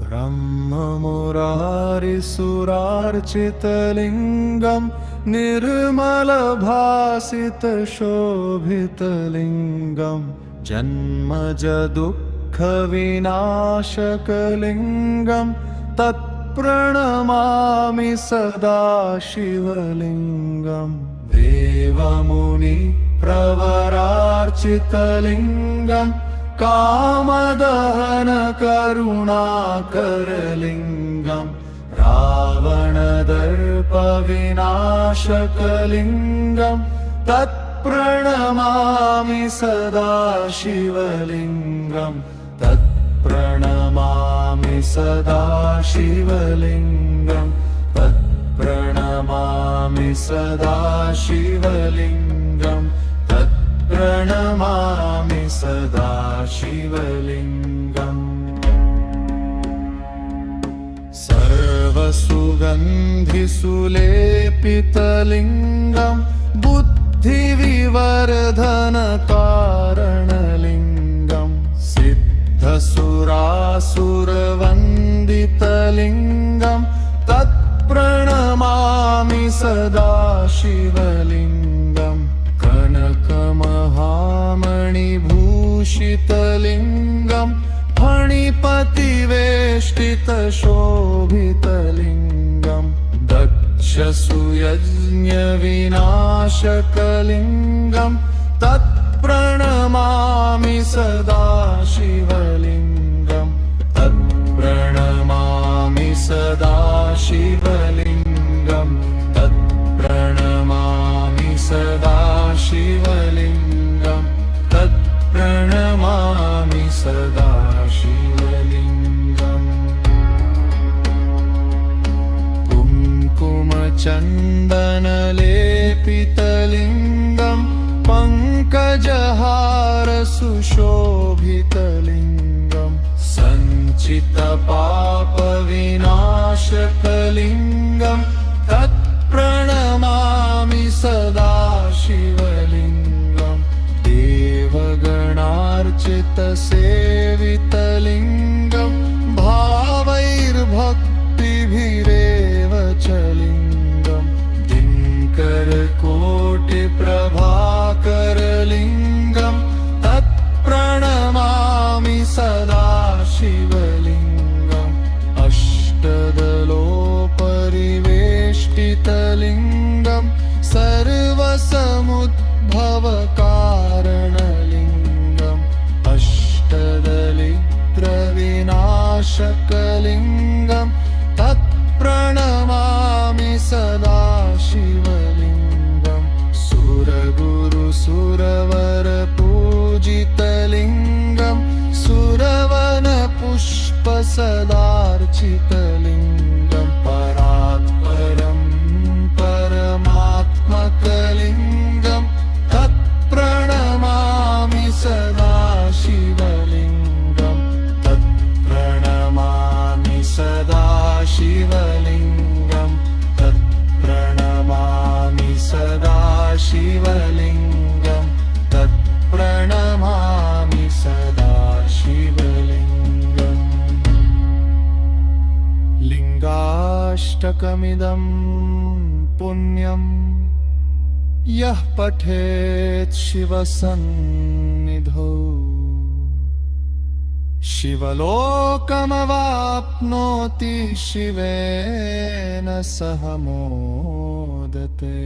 ब्रह्ममुरारिसुरार्चितलिङ्गं निर्मलभासितशोभितलिङ्गं जन्मजदुःखविनाशकलिङ्गं तत्प्रणमामि सदा शिवलिङ्गं देवमुनिप्रवरार्चितलिङ्गं कामदहनकरुणाकरलिङ्गं रावणदर्पविनाशकलिङ्गं तत्प्रणमामि सदा शिवलिङ्गं तत्प्रणमामि सदा शिवलिङ्गं तत्प्रणमामि सदा शिवलिङ्गं तत्प्रणमामि सदा शिवलिङ्गम् सर्वसुगन्धिसुलेपितलिङ्गं बुद्धिविवर्धनकारणलिङ्गं सिद्धसुरासुरवन्दितलिङ्गं तत्प्रणमामि सदा शिवलिङ्गं कनकमहामणिभूषितलिङ्गं फणिपतिवेष्टितशोभितलिङ्गं दक्षसुयज्ञविनाशकलिङ्गं तत्प्रणमामि सदा शिवलिङ्गं तत्प्रणमामि सदा शिवलिङ्गं तत्प्रणमामि सदा शिवलिङ्गं तत्प्रणमामि सदा शिवलिङ्गम् कुङ्कुमचन्दनलेपितलिङ्गं पङ्कजहारसुशोभितलिङ्गं सञ्चितपापविनाशकलिङ्गं तत्प्रणमामि सदा शिवलिङ्गं देवगणार्चितसेवितलिङ्गं भावैर्भक्तिभिरेव च लिङ्गं दिङ्करकोटिप्रभाकरलिङ्गं तत्प्रणमामि सदा शिवलिङ्गम् अष्टदलोपरिवेष्टितलिङ्गं सर्वसमुद्भवकारणलिङ्गम् अष्टदलित्रविनाशकलिङ्गं तत्प्रणमामि सदा शिवलिङ्गं सुरगुरुसुरवरपूजितलिङ्गं सुरवनपुष्पसदार्चितलिङ्गं परात्परं परमात्मकलिङ्गं तत्प्रणमामि सदा शिवलिङ्गं तत्प्रणमामि सदा शिवलिङ्गं तत्प्रणमामि सदा शिवलिङ्गं तत्प्रणमामि सदा शिवलिङ्गम् लिङ्गाष्टकमिदं पुण्यं यः पठेत् शिवसन्निधौ शिवलोकमवाप्नोति शिवेन सह मोदते।